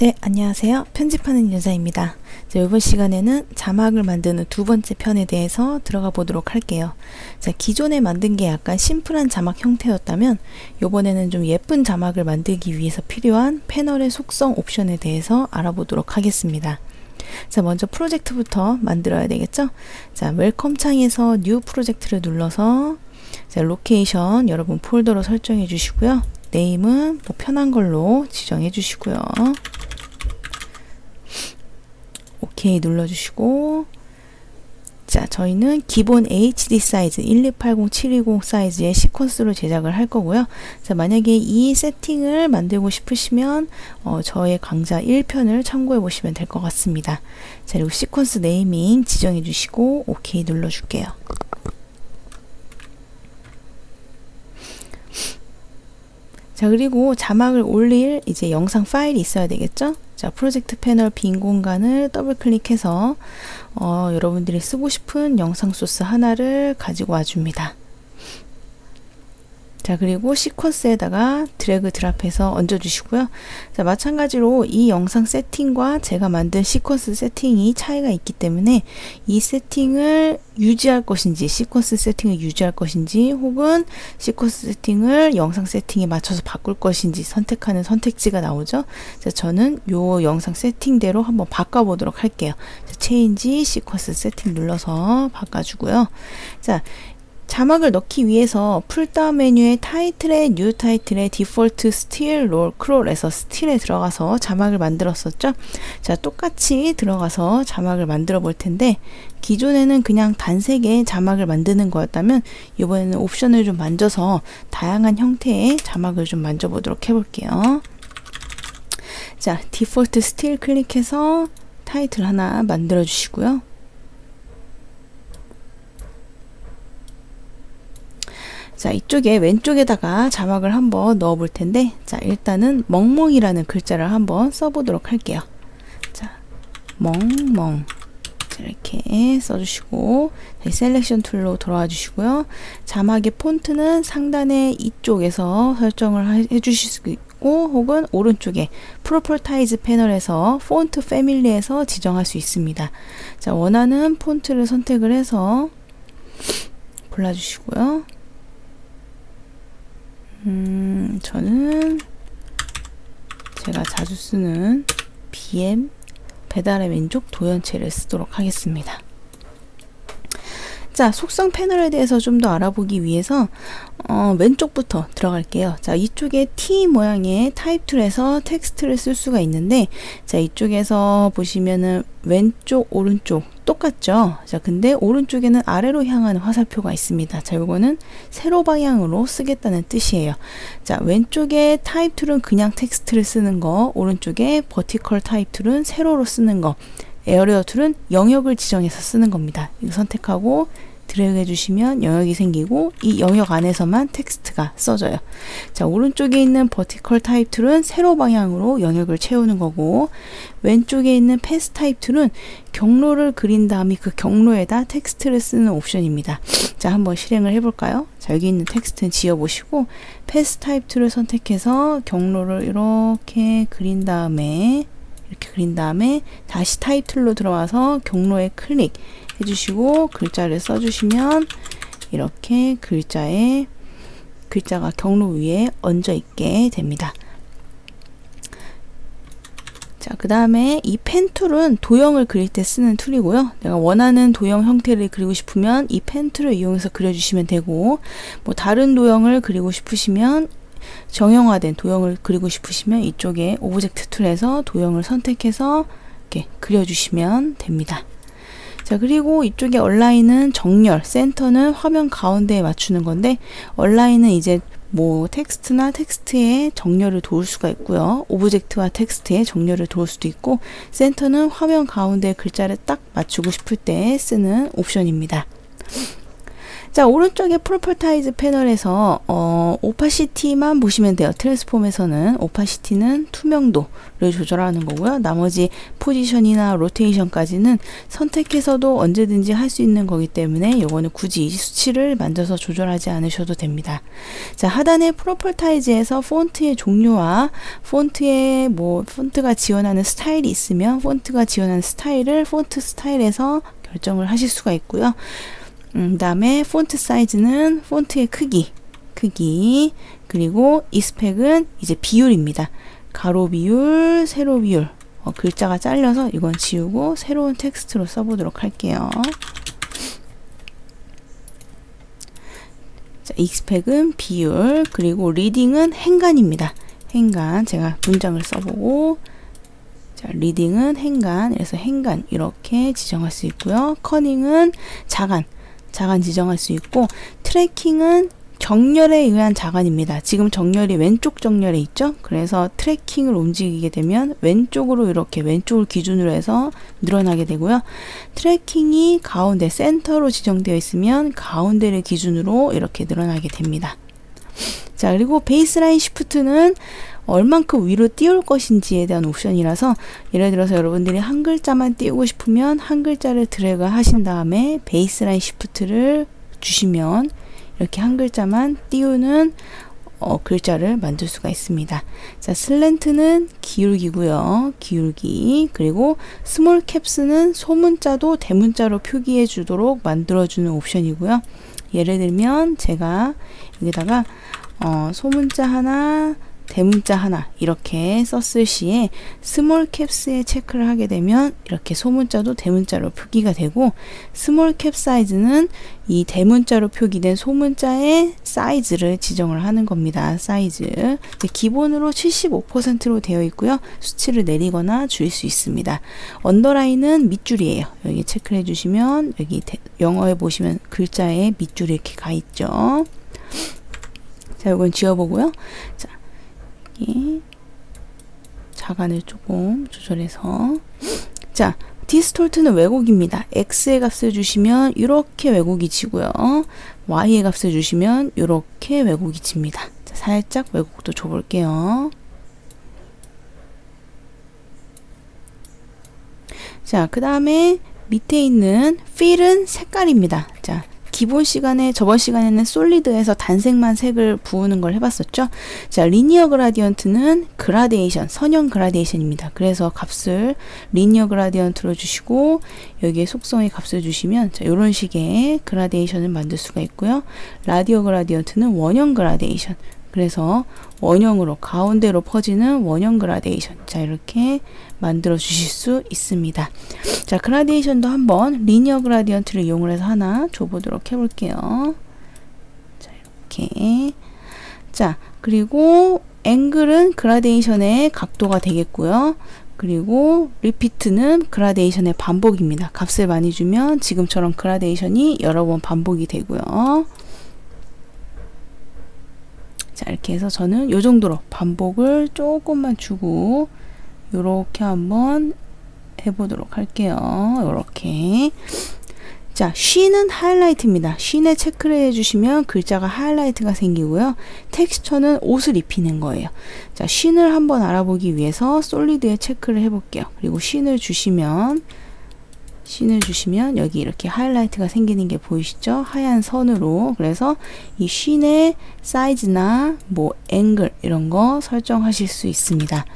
네, 안녕하세요. 편집하는 여자입니다. 자, 이번 시간에는 자막을 만드는 두 번째 편에 대해서 들어가 보도록 할게요. 자, 기존에 만든 게 약간 심플한 자막 형태였다면 이번에는 좀 예쁜 자막을 만들기 위해서 필요한 패널의 속성 옵션에 대해서 알아보도록 하겠습니다. 자, 먼저 프로젝트부터 만들어야 되겠죠? 자, 웰컴 창에서 뉴 프로젝트를 눌러서 자, 로케이션 여러분 폴더로 설정해 주시고요. 네임은 뭐 편한 걸로 지정해 주시고요. 오케이 눌러주시고, 자, 저희는 기본 HD 사이즈 1280720 사이즈의 시퀀스로 제작을 할 거고요. 자, 만약에 이 세팅을 만들고 싶으시면 저의 강좌 1편을 참고해 보시면 될 것 같습니다. 자, 그리고 시퀀스 네이밍 지정해 주시고 오케이 눌러줄게요. 자, 그리고 자막을 올릴 이제 영상 파일이 있어야 되겠죠? 자, 프로젝트 패널 빈 공간을 더블 클릭해서 여러분들이 쓰고 싶은 영상 소스 하나를 가지고 와줍니다. 자, 그리고 시퀀스에다가 드래그 드랍해서 얹어주시고요. 자, 마찬가지로 이 영상 세팅과 제가 만든 시퀀스 세팅이 차이가 있기 때문에 이 세팅을 유지할 것인지, 시퀀스 세팅을 유지할 것인지, 혹은 시퀀스 세팅을 영상 세팅에 맞춰서 바꿀 것인지 선택하는 선택지가 나오죠. 자, 저는 요 영상 세팅대로 한번 바꿔보도록 할게요. 자, 체인지 시퀀스 세팅 눌러서 바꿔주고요. 자, 자막을 넣기 위해서 풀다운 메뉴의 타이틀에 뉴 타이틀에 디폴트 스틸 롤 크롤에서 스틸에 들어가서 자막을 만들었었죠. 자, 똑같이 들어가서 자막을 만들어 볼 텐데, 기존에는 그냥 단색의 자막을 만드는 거였다면 이번에는 옵션을 좀 만져서 다양한 형태의 자막을 좀 만져 보도록 해볼게요. 자, 디폴트 스틸 클릭해서 타이틀 하나 만들어 주시고요. 자, 이쪽에 왼쪽에다가 자막을 한번 넣어 볼 텐데, 자, 일단은 멍멍이라는 글자를 한번 써보도록 할게요. 자, 멍멍. 자, 이렇게 써주시고, 셀렉션 툴로 돌아와 주시고요. 자막의 폰트는 상단에 이쪽에서 설정을 해주실 수 있고, 혹은 오른쪽에 프로퍼타이즈 패널에서 폰트 패밀리에서 지정할 수 있습니다. 자, 원하는 폰트를 선택을 해서 골라주시고요. 저는 제가 자주 쓰는 BM 배달의 민족 도연체를 쓰도록 하겠습니다. 자, 속성 패널에 대해서 좀 더 알아보기 위해서 왼쪽부터 들어갈게요. 자, 이쪽에 T 모양의 타입 툴에서 텍스트를 쓸 수가 있는데, 자, 이쪽에서 보시면은 왼쪽 오른쪽 똑같죠? 자, 근데 오른쪽에는 아래로 향하는 화살표가 있습니다. 자, 요거는 세로 방향으로 쓰겠다는 뜻이에요. 자, 왼쪽에 타입 툴은 그냥 텍스트를 쓰는 거, 오른쪽에 버티컬 타입 툴은 세로로 쓰는 거, 에어리어 툴은 영역을 지정해서 쓰는 겁니다. 이거 선택하고 드래그 해주시면 영역이 생기고 이 영역 안에서만 텍스트가 써져요. 자, 오른쪽에 있는 버티컬 타입 툴은 세로 방향으로 영역을 채우는 거고, 왼쪽에 있는 패스 타입 툴은 경로를 그린 다음에 그 경로에다 텍스트를 쓰는 옵션입니다. 자, 한번 실행을 해볼까요? 자, 여기 있는 텍스트는 지워보시고 패스 타입 툴을 선택해서 경로를 이렇게 그린 다음에 다시 타입 툴로 들어와서 경로에 클릭 해주시고 글자를 써주시면 이렇게 글자가 경로 위에 얹어 있게 됩니다. 자, 그 다음에 이 펜 툴은 도형을 그릴 때 쓰는 툴이고요. 내가 원하는 도형 형태를 그리고 싶으면 이 펜 툴을 이용해서 그려주시면 되고, 뭐 다른 도형을 그리고 싶으시면, 정형화된 도형을 그리고 싶으시면 이쪽에 오브젝트 툴에서 도형을 선택해서 이렇게 그려주시면 됩니다. 자, 그리고 이쪽에 얼라인은 정렬, 센터는 화면 가운데에 맞추는 건데, 얼라인은 이제 뭐 텍스트나 텍스트의 정렬을 도울 수가 있고요. 오브젝트와 텍스트의 정렬을 도울 수도 있고, 센터는 화면 가운데 글자를 딱 맞추고 싶을 때 쓰는 옵션입니다. 자, 오른쪽에 프로퍼타이즈 패널에서 오파시티만 보시면 돼요. 트랜스폼에서는 오파시티는 투명도를 조절하는 거고요. 나머지 포지션이나 로테이션까지는 선택해서도 언제든지 할 수 있는 거기 때문에 이거는 굳이 이 수치를 만져서 조절하지 않으셔도 됩니다. 자, 하단에 프로퍼타이즈에서 폰트의 종류와 폰트가 지원하는 스타일이 있으면 폰트가 지원하는 스타일을 폰트 스타일에서 결정을 하실 수가 있고요. 다음에 폰트 사이즈는 폰트의 크기, 그리고 이 스펙은 이제 비율입니다. 가로 비율, 세로 비율. 글자가 잘려서 이건 지우고 새로운 텍스트로 써보도록 할게요. 자, 이 스펙은 비율, 그리고 리딩은 행간입니다. 행간. 제가 문장을 써보고, 자, 리딩은 행간, 그래서 행간 이렇게 지정할 수 있고요. 커닝은 자간 지정할 수 있고, 트래킹은 정렬에 의한 자간입니다. 지금 정렬이 왼쪽 정렬에 있죠? 그래서 트래킹을 움직이게 되면 왼쪽으로 이렇게 왼쪽을 기준으로 해서 늘어나게 되고요. 트래킹이 가운데 센터로 지정되어 있으면 가운데를 기준으로 이렇게 늘어나게 됩니다. 자, 그리고 베이스라인 시프트는 얼만큼 위로 띄울 것인지에 대한 옵션이라서, 예를 들어서 여러분들이 한 글자만 띄우고 싶으면 한 글자를 드래그 하신 다음에 베이스라인 시프트를 주시면 이렇게 한 글자만 띄우는 글자를 만들 수가 있습니다. 자, 슬랜트는 기울기고요. 기울기. 그리고 스몰 캡스는 소문자도 대문자로 표기해 주도록 만들어주는 옵션이고요. 예를 들면 제가 여기다가 소문자 하나, 대문자 하나 이렇게 썼을 시에 스몰 캡스에 체크를 하게 되면 이렇게 소문자도 대문자로 표기가 되고, 스몰 캡 사이즈는 이 대문자로 표기된 소문자의 사이즈를 지정을 하는 겁니다. 사이즈. 기본으로 75%로 되어 있고요. 수치를 내리거나 줄일 수 있습니다. 언더라인은 밑줄이에요. 여기 체크를 해주시면 여기 영어에 보시면 글자에 밑줄이 이렇게 가 있죠. 자, 이건 지워보고요. 자, 자간을 조금 조절해서, 자, 디스톨트는 왜곡입니다. X의 값을 주시면 이렇게 왜곡이 지고요. Y의 값을 주시면 이렇게 왜곡이 집니다. 자, 살짝 왜곡도 줘볼게요. 자, 그 다음에 밑에 있는 fill은 색깔입니다. 자, 기본 시간에, 저번 시간에는 솔리드에서 단색만 색을 부으는 걸 해봤었죠. 자, 리니어 그라디언트는 그라데이션, 선형 그라데이션입니다. 그래서 값을 리니어 그라디언트로 주시고, 여기에 속성의 값을 주시면, 자, 이런 식의 그라데이션을 만들 수가 있고요. 라디오 그라디언트는 원형 그라데이션. 그래서 원형으로, 가운데로 퍼지는 원형 그라데이션. 자, 이렇게 만들어 주실 수 있습니다. 자, 그라데이션도 한번 리니어 그라디언트를 이용을 해서 하나 줘보도록 해볼게요. 자, 이렇게. 자, 그리고 앵글은 그라데이션의 각도가 되겠고요. 그리고 리피트는 그라데이션의 반복입니다. 값을 많이 주면 지금처럼 그라데이션이 여러 번 반복이 되고요. 자, 이렇게 해서 저는 요 정도로 반복을 조금만 주고 요렇게 한번 해보도록 할게요. 요렇게. 자, 쉬는 하이라이트입니다. 쉰에 체크를 해주시면 글자가 하이라이트가 생기고요. 텍스처는 옷을 입히는 거예요. 자, 쉰을 한번 알아보기 위해서 솔리드에 체크를 해볼게요. 그리고 쉰을 주시면 여기 이렇게 하이라이트가 생기는 게 보이시죠? 하얀 선으로. 그래서 이 쉰의 사이즈나 뭐 앵글 이런 거 설정하실 수 있습니다.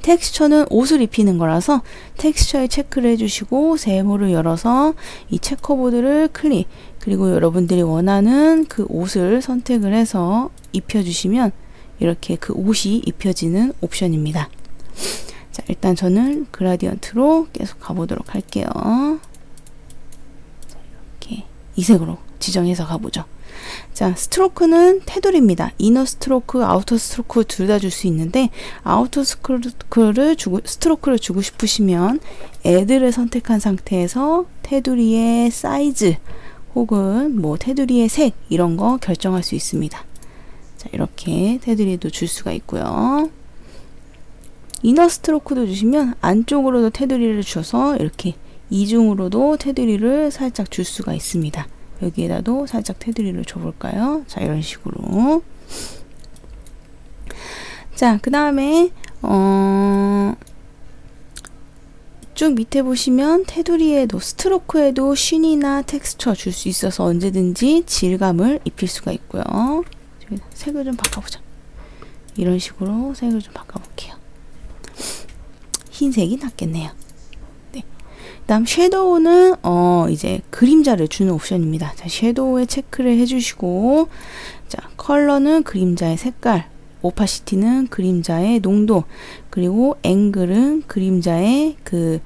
텍스처는 옷을 입히는 거라서 텍스처에 체크를 해주시고 세모를 열어서 이 체커보드를 클릭, 그리고 여러분들이 원하는 그 옷을 선택을 해서 입혀주시면 이렇게 그 옷이 입혀지는 옵션입니다. 자, 일단 저는 그라디언트로 계속 가보도록 할게요. 자, 이렇게 이 색으로 지정해서 가보죠. 자, 스트로크는 테두리입니다. 이너 스트로크, 아우터 스트로크 둘 다 줄 수 있는데, 아우터 스트로크를 주고 싶으시면 애드를 선택한 상태에서 테두리의 사이즈 혹은 뭐 테두리의 색 이런 거 결정할 수 있습니다. 자, 이렇게 테두리도 줄 수가 있고요. 이너 스트로크도 주시면 안쪽으로도 테두리를 주셔서 이렇게 이중으로도 테두리를 살짝 줄 수가 있습니다. 여기에다도 살짝 테두리를 줘볼까요? 자, 이런 식으로. 자, 그 다음에 쭉 밑에 보시면 테두리에도 스트로크에도 쉰이나 텍스처 줄 수 있어서 언제든지 질감을 입힐 수가 있고요. 색을 좀 바꿔보자. 이런 식으로 색을 좀 바꿔볼게요. 흰색이 낫겠네요. 네. 다음 섀도우는 이제 그림자를 주는 옵션입니다. 자, 섀도우에 체크를 해주시고, 자, 컬러는 그림자의 색깔, 오파시티는 그림자의 농도, 그리고 앵글은 그림자의 그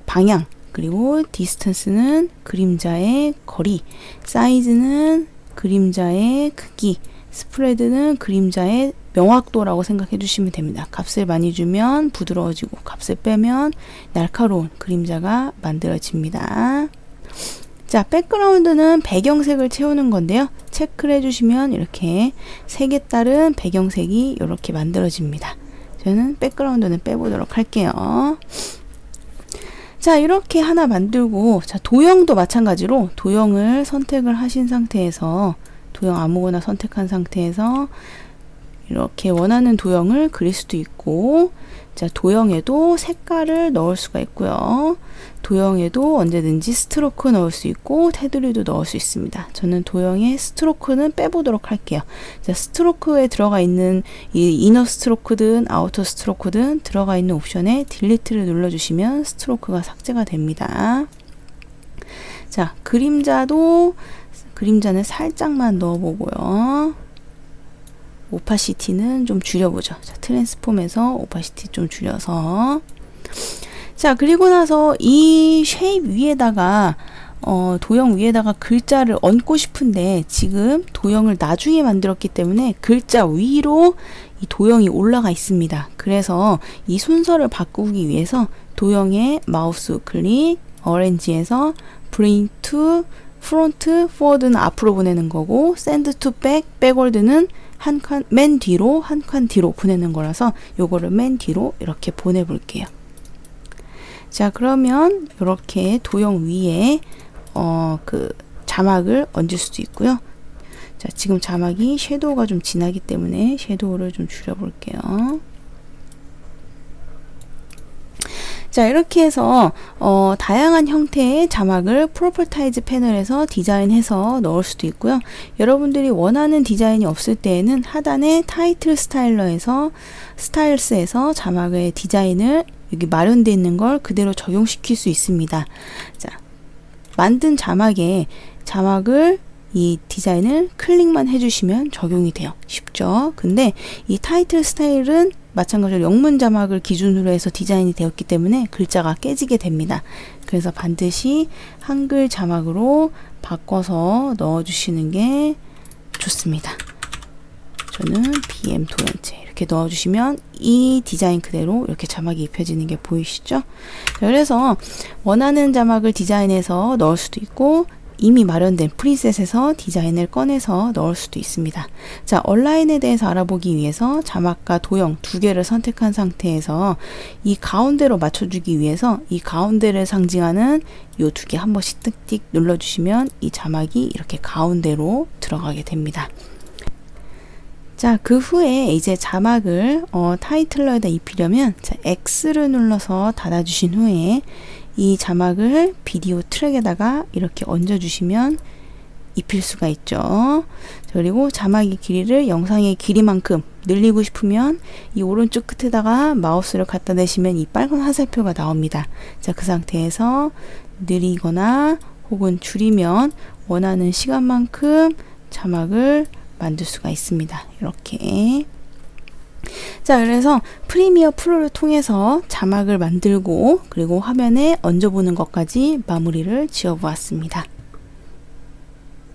방향, 그리고 디스턴스는 그림자의 거리, 사이즈는 그림자의 크기, 스프레드는 그림자의 명확도라고 생각해 주시면 됩니다. 값을 많이 주면 부드러워지고 값을 빼면 날카로운 그림자가 만들어집니다. 자, 백그라운드는 배경색을 채우는 건데요. 체크를 해주시면 이렇게 색에 따른 배경색이 이렇게 만들어집니다. 저는 백그라운드는 빼보도록 할게요. 자, 이렇게 하나 만들고, 자, 도형도 마찬가지로 도형을 선택을 하신 상태에서, 도형 아무거나 선택한 상태에서 이렇게 원하는 도형을 그릴 수도 있고, 자, 도형에도 색깔을 넣을 수가 있고요. 도형에도 언제든지 스트로크 넣을 수 있고 테두리도 넣을 수 있습니다. 저는 도형에 스트로크는 빼보도록 할게요. 자, 스트로크에 들어가 있는 이 이너 스트로크든 아우터 스트로크든 들어가 있는 옵션에 딜리트를 눌러주시면 스트로크가 삭제가 됩니다. 자, 그림자는 살짝만 넣어보고요. 오파시티는 좀 줄여보죠. 자, 트랜스폼에서 오파시티 좀 줄여서. 자, 그리고 나서 이 쉐입 위에다가 도형 위에다가 글자를 얹고 싶은데 지금 도형을 나중에 만들었기 때문에 글자 위로 이 도형이 올라가 있습니다. 그래서 이 순서를 바꾸기 위해서 도형에 마우스 클릭, 어렌지에서 Bring to Front, Forward는 앞으로 보내는 거고 Send to Back, Backward는 맨 뒤로 한 칸 뒤로 보내는 거라서 요거를 맨 뒤로 이렇게 보내볼게요. 자, 그러면 이렇게 도형 위에 그 자막을 얹을 수도 있고요. 자, 지금 자막이 섀도우가 좀 진하기 때문에 섀도우를 좀 줄여볼게요. 자, 이렇게 해서 다양한 형태의 자막을 프로퍼타이즈 패널에서 디자인해서 넣을 수도 있고요. 여러분들이 원하는 디자인이 없을 때에는 하단에 타이틀 스타일스에서 자막의 디자인을 여기 마련되어 있는 걸 그대로 적용시킬 수 있습니다. 자, 만든 자막을 이 디자인을 클릭만 해주시면 적용이 돼요. 쉽죠? 근데 이 타이틀 스타일은 마찬가지로 영문 자막을 기준으로 해서 디자인이 되었기 때문에 글자가 깨지게 됩니다. 그래서 반드시 한글 자막으로 바꿔서 넣어주시는 게 좋습니다. 저는 BM 도형체 이렇게 넣어주시면 이 디자인 그대로 이렇게 자막이 입혀지는 게 보이시죠? 그래서 원하는 자막을 디자인해서 넣을 수도 있고 이미 마련된 프리셋에서 디자인을 꺼내서 넣을 수도 있습니다. 자, 얼라인에 대해서 알아보기 위해서 자막과 도형 두 개를 선택한 상태에서 이 가운데로 맞춰주기 위해서 이 가운데를 상징하는 이 두 개 한 번씩 띡띡 눌러주시면 이 자막이 이렇게 가운데로 들어가게 됩니다. 자, 그 후에 이제 자막을 타이틀러에다 입히려면 자, X를 눌러서 닫아주신 후에 이 자막을 비디오 트랙에다가 이렇게 얹어주시면 입힐 수가 있죠. 그리고 자막의 길이를 영상의 길이만큼 늘리고 싶으면 이 오른쪽 끝에다가 마우스를 갖다 대시면 이 빨간 화살표가 나옵니다. 자, 그 상태에서 느리거나 혹은 줄이면 원하는 시간만큼 자막을 만들 수가 있습니다. 이렇게. 자, 그래서 프리미어 프로를 통해서 자막을 만들고 그리고 화면에 얹어보는 것까지 마무리를 지어 보았습니다.